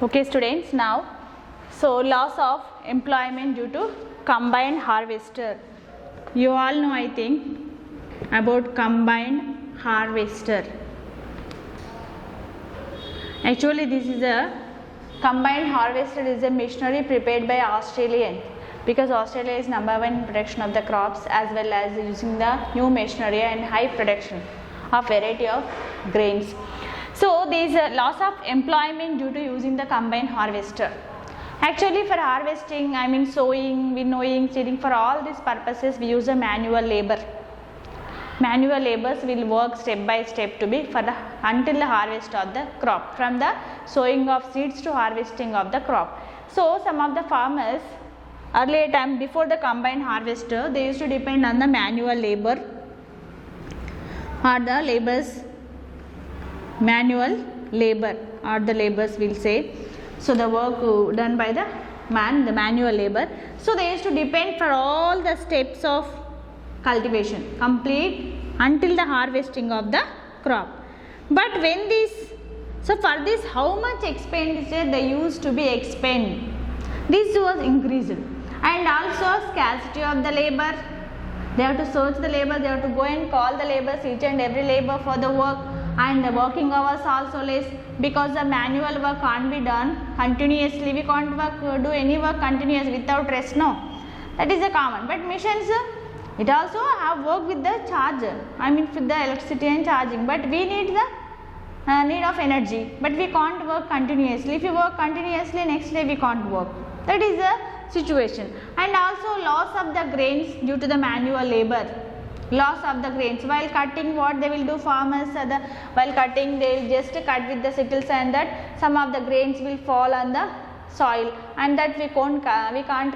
Okay students, now loss of employment due to combined harvester. You all know, I think, about combined harvester. Actually this is a combined harvester is a machinery prepared by Australian, because Australia is number one in production of the crops as well as using the new machinery and high production of variety of grains. So there is a loss of employment due to using the combined harvester. Actually for harvesting, I mean sowing, winnowing, seeding, for all these purposes we use a manual labor. Manual laborers will work step by step to be for the until the harvest of the crop, from the sowing of seeds to harvesting of the crop. So some of the farmers earlier time before the combined harvester, they used to depend on the manual labor or the laborers, manual labor or the laborers will say. So the work done by the man, the manual labor. So they used to depend for all the steps of cultivation complete until the harvesting of the crop. But when this, so for this how much expenditure they used to be expend, this was increased, and also scarcity of the labor. They have to search the labor, they have to go and call the laborers, each and every labor for the work, and the working hours also less, because the manual work can't be done continuously. We can't do any work continuous without rest, no. That is a common. But machines, it also have work with the charger, I mean with the electricity and charging, but we need the need of energy, but we can't work continuously. If you work continuously, next day we can't work. That is the situation. And also loss of the grains due to the manual labor. Loss of the grains while cutting, what they will do farmers, while cutting they will just cut with the sickles, and that some of the grains will fall on the soil, and that we can't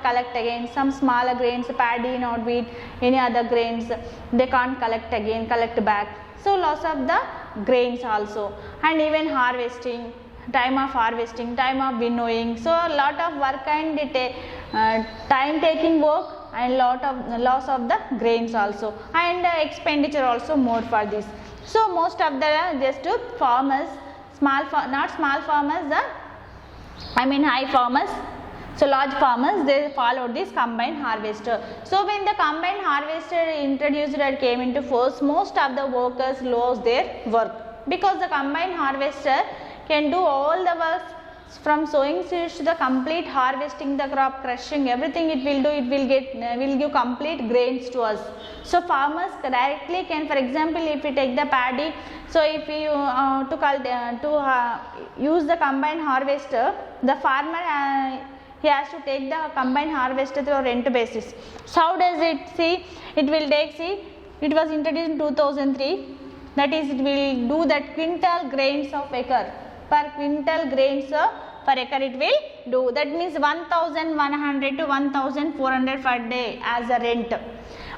collect again. Some smaller grains, paddy, not wheat, any other grains, they can't collect again, collect back. So loss of the grains also. And even harvesting, time of harvesting, time of winnowing. So a lot of work and time taking work, and lot of loss of the grains also, and expenditure also more for this. So most of the just farmers, not small farmers, I mean high farmers, so large farmers, they followed this combined harvester. So when the combined harvester introduced or came into force, most of the workers lost their work, because the combined harvester can do all the work from sowing seeds to the complete harvesting the crop, crushing, everything it will do. It will give complete grains to us. So farmers directly can, for example, if we take the paddy, so if you use the combined harvester, the farmer he has to take the combined harvester through a rent basis. So how does it? See, it will take, see, it was introduced in 2003, that is, it will do that quintal grains of acre. Per quintal grains per acre it will do, that means 1100 to 1400 per day as a rent.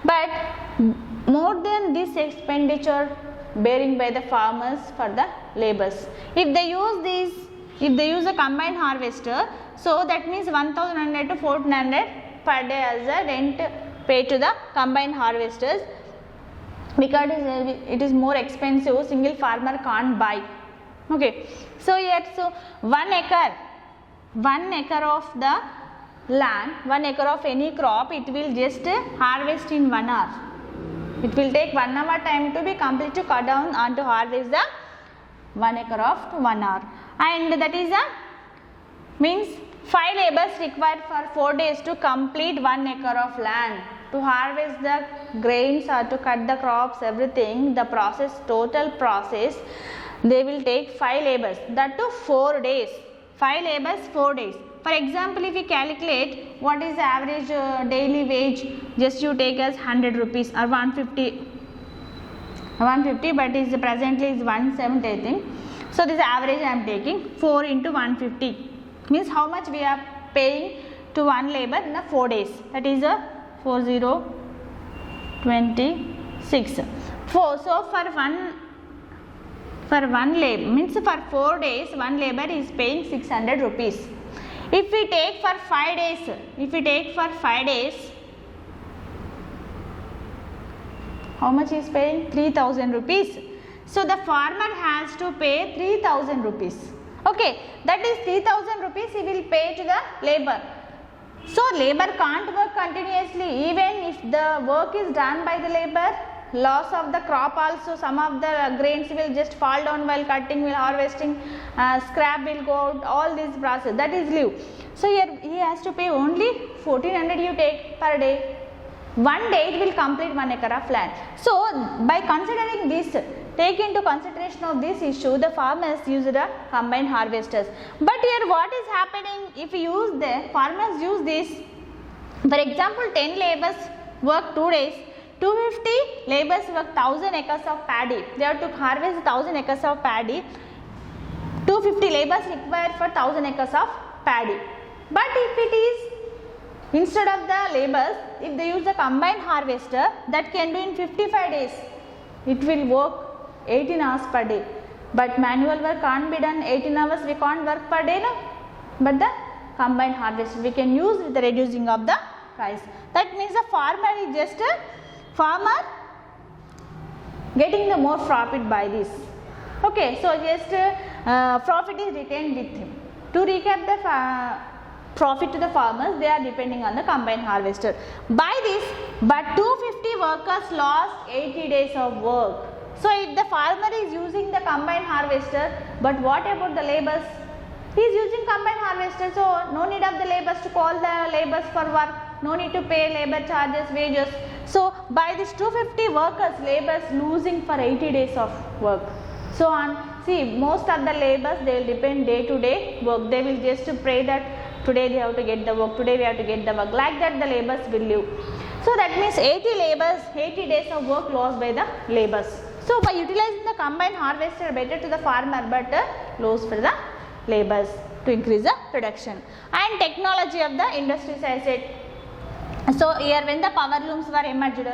But more than this expenditure bearing by the farmers for the labours. If they use a combined harvester, so that means 1100 to 1400 per day as a rent paid to the combined harvesters, because it is more expensive, single farmer can't buy. Okay, so yet, so 1 acre of the land, 1 acre of any crop, it will just harvest in 1 hour. It will take 1 hour time to be complete to cut down and to harvest the 1 acre of 1 hour, and that is means 5 labours required for 4 days to complete 1 acre of land. To harvest the grains or to cut the crops, everything, the process, total process, they will take 5 labours, that to 4 days. 5 labours, 4 days. For example, if we calculate what is the average daily wage, just you take as 100 rupees or 150, but is presently is 170, I think. So this average I am taking 4 into 150, means how much we are paying to one labor in the 4 days. That is a 4026. So for one labor, means for 4 days one labor is paying 600 rupees. If we take for 5 days, how much is paying? 3000 rupees. So the farmer has to pay 3000 rupees. Okay, that is 3,000 rupees he will pay to the labor. So labor can't work continuously, even if the work is done by the labor. Loss of the crop also, some of the grains will just fall down while cutting, while harvesting, scrap will go out, all this process, that is leave. So here he has to pay only 1400 you take per day. One day it will complete 1 acre of land. So by considering this, take into consideration of this issue, the farmers use the combined harvesters. But here what is happening, if we use the farmers use this, for example 10 laborers work 2 days, 250 laborers work 1000 acres of paddy. They have to harvest 1000 acres of paddy. 250 laborers required for 1000 acres of paddy. But if it is instead of the laborers, if they use the combined harvester, that can do in 55 days. It will work 18 hours per day. But manual work can't be done 18 hours, we can't work per day, no? But the combined harvester we can use with the reducing of the price. That means the farmer is just getting the more profit by this. Okay, so just profit is retained with him. To recap the profit to the farmers, they are depending on the combined harvester. By this, but 250 workers lost 80 days of work. So if the farmer is using the combined harvester, but what about the laborers? He is using combined harvester, so no need of the laborers to call the laborers for work, no need to pay labor charges, wages. So by this 250 workers, laborers losing for 80 days of work. So on, see most of the laborers, they will depend day to day work. They will just pray that today they have to get the work, today we have to get the work. Like that the laborers will live. So that means 80 laborers, 80 days of work lost by the laborers. So by utilizing the combined harvester, better to the farmer, but loss for the laborers to increase the production. And technology of the industries I said. So here when the power looms were emerged,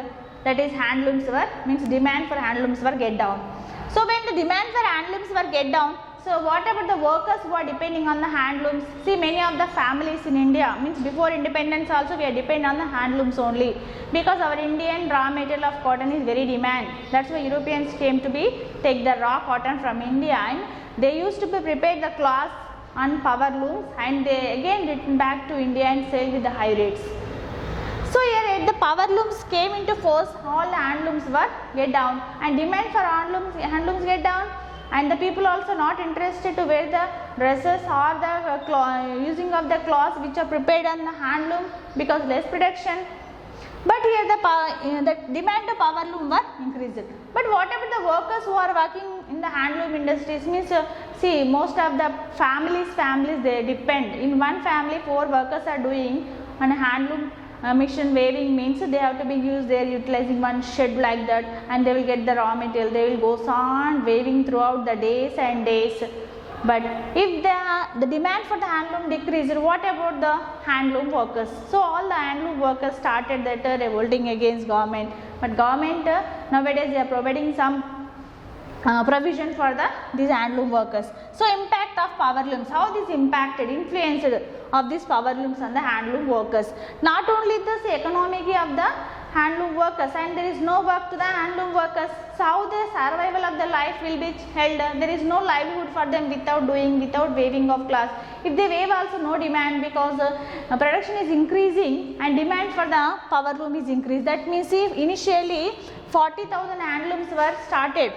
that is hand looms were, means demand for hand looms were get down. So when the demand for hand looms were get down, so what about the workers who are depending on the hand looms? See many of the families in India, means before independence also we are dependent on the hand looms only, because our Indian raw material of cotton is very demand. That's why Europeans came to be take the raw cotton from India, and they used to be prepared the cloths on power looms, and they again return back to India and sell with the high rates. So here the power looms came into force, all the hand looms were get down, and demand for hand looms get down, and the people also not interested to wear the dresses or the using of the cloths which are prepared on the hand loom because less production. But here the demand of power loom were increased. But what about the workers who are working in the handloom industries? Means see most of the families they depend. In one family 4 workers are doing on a handloom machine weaving, means they have to be used, they are utilizing one shed like that, and they will get the raw material, they will go on weaving throughout the days and days. But if the demand for the handloom decreased, what about the handloom workers? So all the handloom workers started that revolting against government, but government nowadays they are providing some provision for these handloom workers. So impact of power looms, how this impacted, influenced of these power looms on the handloom workers. Not only this economic of the handloom workers, and there is no work to the handloom workers, so how the survival of the life will be held? There is no livelihood for them without weaving of cloth. If they weave also no demand, because production is increasing and demand for the power loom is increased. That means if initially 40,000 handlooms were started